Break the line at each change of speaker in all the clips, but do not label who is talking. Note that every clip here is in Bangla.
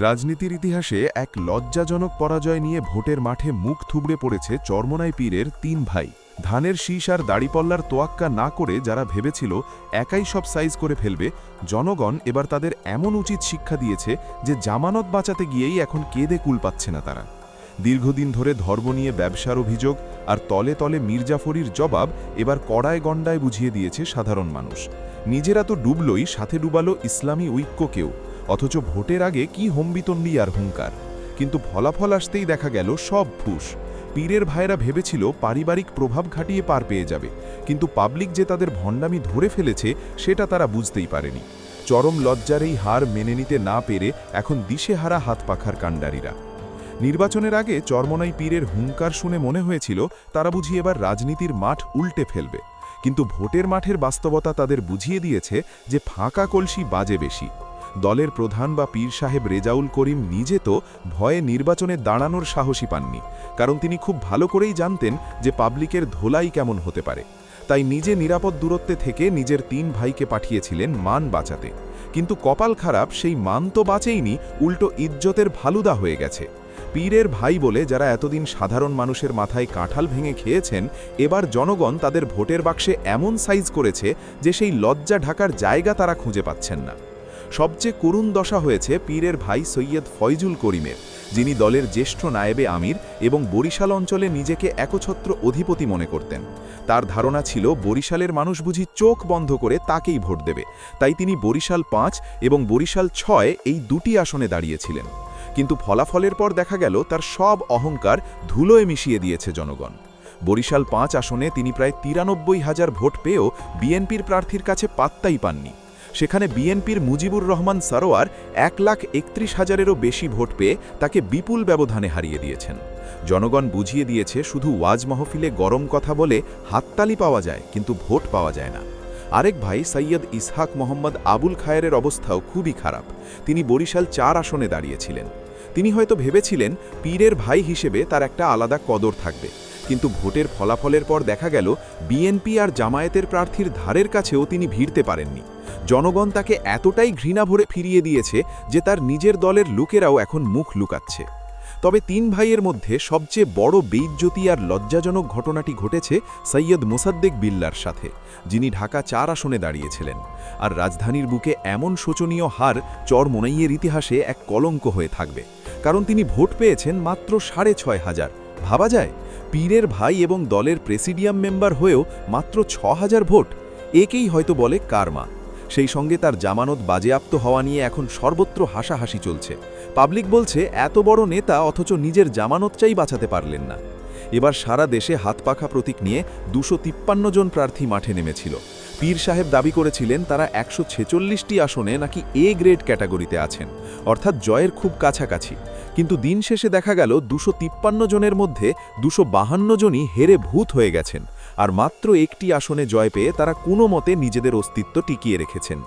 রাজনীতির ইতিহাসে এক লজ্জাজনক পরাজয় নিয়ে ভোটের মাঠে মুখ থুবড়ে পড়েছে চরমোনাই পীরের তিন ভাই। ধানের শীষ আর দাড়িপল্লার তোয়াক্কা না করে যারা ভেবেছিল একাই সব সাইজ করে ফেলবে, জনগণ এবার তাদের এমন উচিত শিক্ষা দিয়েছে যে জামানত বাঁচাতে গিয়েই এখন কেঁদে কুল পাচ্ছে না তারা। দীর্ঘদিন ধরে ধর্ম নিয়ে ব্যবসার অভিযোগ আর তলে তলে মির্জাফরির জবাব এবার কড়ায় গণ্ডায় বুঝিয়ে দিয়েছে সাধারণ মানুষ। নিজেরা তো ডুবলই, সাথে ডুবালো ইসলামী ঐক্যকেও। অথচ ভোটের আগে কি হম্বিতণ্ডি আর হুঙ্কার, কিন্তু ফলাফল আসতেই দেখা গেল সব ফুস। পীরের ভাইরা ভেবেছিল পারিবারিক প্রভাব খাটিয়ে পার পেয়ে যাবে, কিন্তু পাবলিক যে তাদের ভণ্ডামি ধরে ফেলেছে সেটা তারা বুঝতেই পারেনি। চরম লজ্জার এই হার মেনে নিতে না পেরে এখন দিশেহারা হাত পাখার কাণ্ডারীরা। নির্বাচনের আগে চরমোনাই পীরের হুঙ্কার শুনে মনে হয়েছিল তারা বুঝি এবার রাজনীতির মাঠ উল্টে ফেলবে, কিন্তু ভোটের মাঠের বাস্তবতা তাদের বুঝিয়ে দিয়েছে যে ফাঁকা কলসি বাজে বেশি। দলের প্রধান বা পীর সাহেব রেজাউল করিম নিজে তো ভয়ে নির্বাচনে দাঁড়ানোর সাহসী পাননি, কারণ তিনি খুব ভালো করেই জানতেন যে পাবলিকের ধোলাই কেমন হতে পারে। তাই নিজে নিরাপদ দূরত্বে থেকে নিজের তিন ভাইকে পাঠিয়েছিলেন মান বাঁচাতে। কিন্তু কপাল খারাপ, সেই মান তো বাঁচেইনি, উল্টো ইজ্জতের ফালুদা হয়ে গেছে। পীরের ভাই বলে যারা এতদিন সাধারণ মানুষের মাথায় কাঁঠাল ভেঙে খেয়েছেন, এবার জনগণ তাদের ভোটের বাক্সে এমন সাইজ করেছে যে সেই লজ্জা ঢাকার জায়গা তারা খুঁজে পাচ্ছেন না। সবচেয়ে করুণ দশা হয়েছে পীরের ভাই সৈয়দ ফয়জুল করিমের, যিনি দলের জ্যেষ্ঠ নায়েবে আমির এবং বরিশাল অঞ্চলে নিজেকে একছত্র অধিপতি মনে করতেন। তার ধারণা ছিল বরিশালের মানুষ বুঝি চোখ বন্ধ করে তাকেই ভোট দেবে, তাই তিনি বরিশাল ৫ এবং বরিশাল ৬ এই দুটি আসনে দাঁড়িয়েছিলেন। কিন্তু ফলাফলের পর দেখা গেল তার সব অহংকার ধুলোয় মিশিয়ে দিয়েছে জনগণ। বরিশাল ৫ আসনে তিনি প্রায় ৯৩,০০০ ভোট পেয়েও বিএনপির প্রার্থীর কাছে পাত্তাই পাননি। সেখানে বিএনপির মুজিবুর রহমান সারোয়ার ১,৩১,০০০-এরও বেশি ভোট পেয়ে তাকে বিপুল ব্যবধানে হারিয়ে দিয়েছেন। জনগণ বুঝিয়ে দিয়েছে শুধু ওয়াজ মাহফিলে গরম কথা বলে হাততালি পাওয়া যায়, কিন্তু ভোট পাওয়া যায় না। আরেক ভাই সৈয়দ ইসহাক মোহাম্মদ আবুল খায়েরের অবস্থাও খুবই খারাপ। তিনি বরিশাল ৪ আসনে দাঁড়িয়েছিলেন। তিনি হয়তো ভেবেছিলেন পীরের ভাই হিসেবে তার একটা আলাদা কদর থাকবে, কিন্তু ভোটের ফলাফলের পর দেখা গেল বিএনপি আর জামায়াতের প্রার্থীর ধারের কাছেও তিনি ভিড়তে পারেননি। জনগণ তাকে এতটাই ঘৃণা ভরে ফিরিয়ে দিয়েছে যে তার নিজের দলের লোকেরাও এখন মুখ লুকাচ্ছে। তবে তিন ভাইয়ের মধ্যে সবচেয়ে বড় বেইজ্জতি আর লজ্জাজনক ঘটনাটি ঘটেছে সৈয়দ মোসাদ্দেক বিল্লার সাথে, যিনি ঢাকা ৪ আসনে দাঁড়িয়েছিলেন। আর রাজধানীর বুকে এমন শোচনীয় হার চরমোনাইয়ের ইতিহাসে এক কলঙ্ক হয়ে থাকবে, কারণ তিনি ভোট পেয়েছেন মাত্র ৬,৫০০। ভাবা যায়, পীরের ভাই এবং দলের প্রেসিডিয়াম মেম্বার হয়েও মাত্র ৬,০০০ ভোট। একেই হয়তো বলে কারমা। সেই সঙ্গে তার জামানত বাজেয়াপ্ত হওয়া নিয়ে এখন সর্বত্র হাসাহাসি চলছে। পাবলিক বলছে এত বড় নেতা অথচ নিজের জামানতটাই বাঁচাতে পারলেন না। এবার সারা দেশে হাতপাখা প্রতীক নিয়ে ২৫৩ জন প্রার্থী মাঠে নেমেছিল। পীর সাহেব দাবি করেছিলেন তারা ১৪৬টি আসনে নাকি এ গ্রেড ক্যাটাগরিতে আছেন, অর্থাৎ জয়ের খুব কাছাকাছি। কিন্তু দিন শেষে দেখা গেল ২৫৩ জনের মধ্যে ২৫২ জনই হেরে ভূত হয়ে গেছেন, আর মাত্র একটি আসনে জয় পেয়ে তারা কোনো মতে নিজেদের অস্তিত্ব টিকিয়ে রেখেছেন।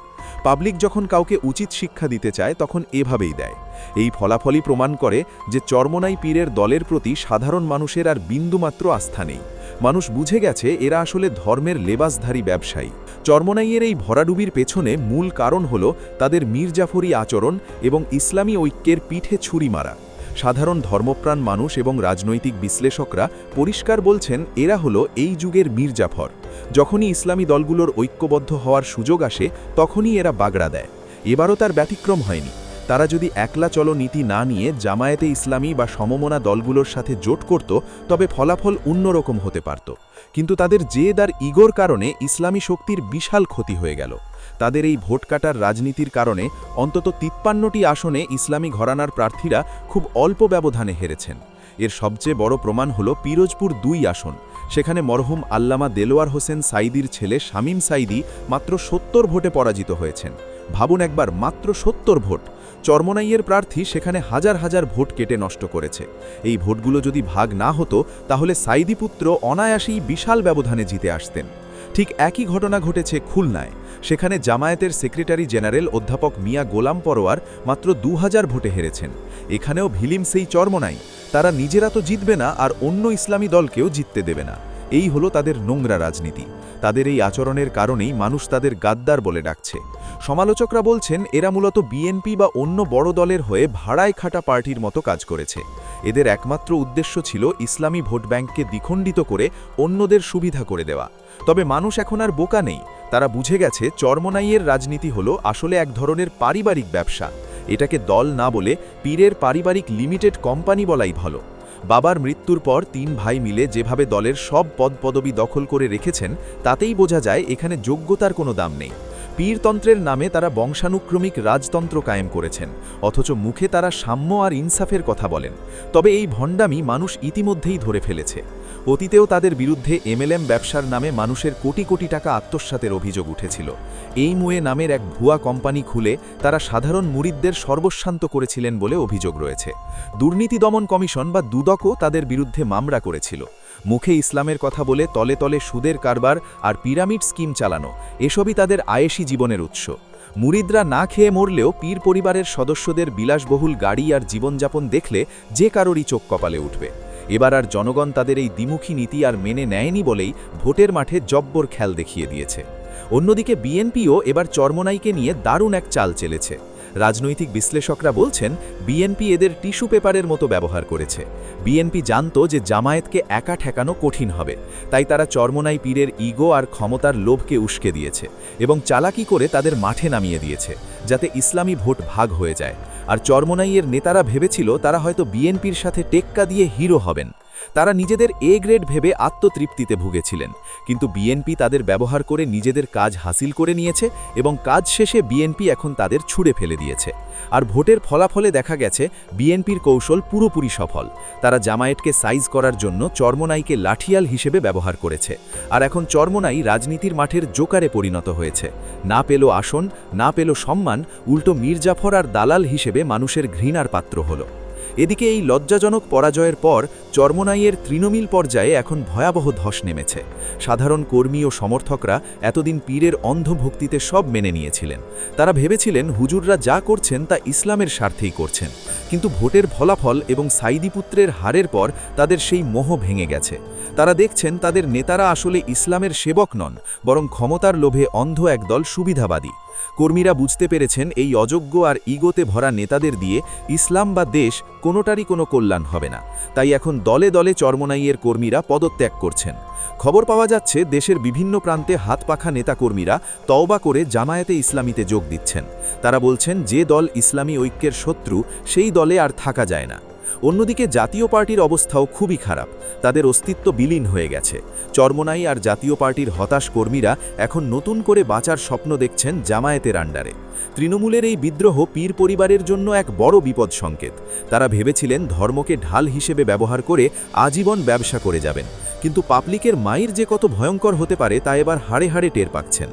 পাবলিক যখন কাউকে উচিত শিক্ষা দিতে চায় তখন এভাবেই দেয়। এই ফলাফলই প্রমাণ করে যে চরমোনাই পীরের দলের প্রতি সাধারণ মানুষের আর বিন্দুমাত্র আস্থা নেই। মানুষ বুঝে গেছে এরা আসলে ধর্মের লেবাসধারী ব্যবসায়ী। চরমোনাইয়ের এই ভরাডুবির পেছনে মূল কারণ হল তাদের মির্জাফরি আচরণ এবং ইসলামী ঐক্যের পিঠে ছুরি মারা। সাধারণ ধর্মপ্রাণ মানুষ এবং রাজনৈতিক বিশ্লেষকরা পরিষ্কার বলছেন এরা হলো এই যুগের মির্জাফর। যখনই ইসলামী দলগুলোর ঐক্যবদ্ধ হওয়ার সুযোগ আসে তখনই এরা বাগড়া দেয়। এবারও তার ব্যতিক্রম হয়নি। তারা যদি একলা চলো নীতি না নিয়ে জামায়াতে ইসলামী বা সমমনা দলগুলোর সাথে জোট করত, তবে ফলাফল অন্যরকম হতে পারত। কিন্তু তাদের জেদ আর ইগোর কারণে ইসলামী শক্তির বিশাল ক্ষতি হয়ে গেল। তাদের এই ভোট কাটার রাজনীতির কারণে অন্তত ৫৩টি আসনে ইসলামী ঘরানার প্রার্থীরা খুব অল্প ব্যবধানে হেরেছেন। এর সবচেয়ে বড় প্রমাণ হল পিরোজপুর ২ আসন। সেখানে মরহুম আল্লামা দেলোয়ার হোসেন সাইদির ছেলে শামীম সাইদি মাত্র ৭০ ভোটে পরাজিত হয়েছেন। ভাবুন একবার, মাত্র ৭০ ভোট। চরমোনাইয়ের প্রার্থী সেখানে হাজার হাজার ভোট কেটে নষ্ট করেছে। এই ভোটগুলো যদি ভাগ না হতো তাহলে সাইদি পুত্র অনায়াসেই বিশাল ব্যবধানে জিতে আসতেন। ঠিক একই ঘটনা ঘটেছে খুলনায়। সেখানে জামায়াতের সেক্রেটারি জেনারেল অধ্যাপক মিয়া গোলাম পরোয়ার মাত্র ২০০০ ভোটে হেরেছেন। এখানেও ভিলিম সেই চরমোনাই। তারা নিজেরা তো জিতবে না, আর অন্য ইসলামী দলকেও জিততে দেবে না। এই হলো তাদের নোংরা রাজনীতি। তাদের এই আচরণের কারণেই মানুষ তাদের গাদ্দার বলে ডাকছে। সমালোচকরা বলছেন এরা মূলত বিএনপি বা অন্য বড় দলের হয়ে ভাড়ায় খাটা পার্টির মতো কাজ করেছে। এদের একমাত্র উদ্দেশ্য ছিল ইসলামী ভোট ব্যাংককে দ্বিখণ্ডিত করে অন্যদের সুবিধা করে দেওয়া। তবে মানুষ এখন আর বোকা নেই। তারা বুঝে গেছে চরমোনাইয়ের রাজনীতি হলো আসলে এক ধরনের পারিবারিক ব্যবসা। এটাকে দল না বলে পীরের পারিবারিক লিমিটেড কোম্পানি বলাই ভালো। বাবার মৃত্যুর পর 3 ভাই মিলে যেভাবে দলের সব পদপদবি দখল করে রেখেছেন, তাতেই বোঝা যায় এখানে যোগ্যতার কোনো দাম নেই। পীরতন্ত্রের নামে তারা বংশানুক্রমিক রাজতন্ত্র কায়েম করেছেন, অথচ মুখে তারা সাম্য আর ইনসাফের কথা বলেন। তবে এই ভণ্ডামি মানুষ ইতিমধ্যেই ধরে ফেলেছে। অতীতেও তাদের বিরুদ্ধে এমএলএম ব্যবসার নামে মানুষের কোটি কোটি টাকা আত্মসাতের অভিযোগ উঠেছিল। এই মুয়ে নামের এক ভুয়া কোম্পানি খুলে তারা সাধারণ মুরিদদের সর্বস্বান্ত করেছিলেন বলে অভিযোগ রয়েছে। দুর্নীতি দমন কমিশন বা দুদকও তাদের বিরুদ্ধে মামলা করেছিল। মুখে ইসলামের কথা বলে তলে তলে সুদের কারবার আর পিরামিড স্কিম চালানো, এসবই তাদের আয়েশি জীবনের উৎস। মুরিদরা না খেয়ে মরলেও পীর পরিবারের সদস্যদের বিলাসবহুল গাড়ি আর জীবনযাপন দেখলে যে কারোরই চোখ কপালে উঠবে। এবার আর জনগণ তাদের এই দ্বিমুখী নীতি আর মেনে নেয়নি বলেই ভোটের মাঠে জব্বর খেল দেখিয়ে দিয়েছে। অন্যদিকে বিএনপিও এবার চরমোনাইকে নিয়ে দারুণ এক চাল চেলেছে। রাজনৈতিক বিশ্লেষকরা বলছেন বিএনপি এদের টিস্যু পেপারের মতো ব্যবহার করেছে। বিএনপি জানত যে জামায়াতকে একা ঠেকানো কঠিন হবে, তাই তারা চরমোনাই পীরের ইগো আর ক্ষমতার লোভকে উস্কে দিয়েছে এবং চালাকি করে তাদের মাঠে নামিয়ে দিয়েছে, যাতে ইসলামী ভোট ভাগ হয়ে যায়। আর চরমোনাইয়ের নেতারা ভেবেছিল তারা হয়তো বিএনপির সাথে টেক্কা দিয়ে হিরো হবেন। তারা নিজেদের এ গ্রেড ভেবে আত্মতৃপ্তিতে ভুগেছিলেন, কিন্তু বিএনপি তাদের ব্যবহার করে নিজেদের কাজ হাসিল করে নিয়েছে এবং কাজ শেষে বিএনপি এখন তাদের ছুঁড়ে ফেলে দিয়েছে। আর ভোটের ফলাফলে দেখা গেছে বিএনপির কৌশল পুরোপুরি সফল। তারা জামায়াতকে সাইজ করার জন্য চরমোনাইকে লাঠিয়াল হিসেবে ব্যবহার করেছে। আর এখন চরমোনাই রাজনীতির মাঠের জোকারে পরিণত হয়েছে। না পেল আসন, না পেল সম্মান, উল্টো মির্জাফর আর দালাল হিসেবে মানুষের ঘৃণার পাত্র হলো। এদিকে এই লজ্জাজনক পরাজয়ের পর চরমোনাইয়ের তৃণমূল পর্যায়ে এখন ভয়াবহ ধস নেমেছে। সাধারণ কর্মী ও সমর্থকরা এতদিন পীরের অন্ধভক্তিতে সব মেনে নিয়েছিলেন। তারা ভেবেছিলেন হুজুররা যা করছেন তা ইসলামের স্বার্থেই করছেন, কিন্তু ভোটের ফলাফল এবং সাইদি পুত্রের হারের পর তাদের সেই মোহ ভেঙে গেছে। তারা দেখছেন তাদের নেতারা আসলে ইসলামের সেবক নন, বরং ক্ষমতার লোভে অন্ধ একদল সুবিধাবাদী। কর্মীরা বুঝতে পেরেছেন এই অযোগ্য আর ইগোতে ভরা নেতাদের দিয়ে ইসলাম বা দেশ কোনোটারই কোনো কল্যাণ হবে না। তাই এখন দলে দলে চরমোনাইয়ের কর্মীরা পদত্যাগ করছেন। খবর পাওয়া যাচ্ছে দেশের বিভিন্ন প্রান্তে হাতপাখা নেতাকর্মীরা তওবা করে জামায়াতে ইসলামীতে যোগ দিচ্ছেন। তারা বলছেন যে দল ইসলামী ঐক্যের শত্রু সেই দলে আর থাকা যায় না। অন্যদিকে জাতীয় পার্টির অবস্থাও খুবই খারাপ। তাদের অস্তিত্ব বিলীন হয়ে গেছে। চরমোনাই আর জাতীয় পার্টির হতাশ কর্মীরা এখন নতুন করে বাঁচার স্বপ্ন দেখছেন জামায়াতের আন্ডারে। তৃণমূলের এই বিদ্রোহ পীর পরিবারের জন্য এক বড় বিপদ সংকেত। তারা ভেবেছিলেন ধর্মকে ঢাল হিসেবে ব্যবহার করে আজীবন ব্যবসা করে যাবেন, কিন্তু পাবলিকের মাইর যে কত ভয়ঙ্কর হতে পারে তা এবার হাড়ে হাড়ে টের পাচ্ছেন।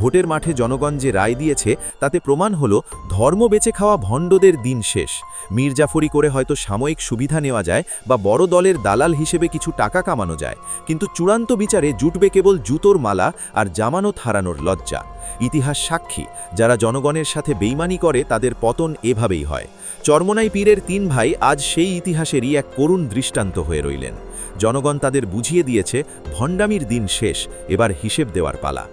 ভোটের মাঠে জনগণ যে রায় দিয়েছে তাতে প্রমাণ হলো ধর্ম বেচে খাওয়া ভণ্ডদের দিন শেষ। মির্জাফরি করে হয়তো সাময়িক সুবিধা নেওয়া যায় বা বড় দলের দালাল হিসেবে কিছু টাকা কামানো যায়, কিন্তু চূড়ান্ত বিচারে জুটবে কেবল জুতোর মালা আর জামানত হারানোর লজ্জা। ইতিহাস সাক্ষী, যারা জনগণের সাথে বেইমানি করে তাদের পতন এভাবেই হয়। চরমোনাই পীরের 3 ভাই আজ সেই ইতিহাসেরই এক করুণ দৃষ্টান্ত হয়ে রইলেন। জনগণ তাদের বুঝিয়ে দিয়েছে ভণ্ডামির দিন শেষ, এবার হিসেব দেওয়ার পালা।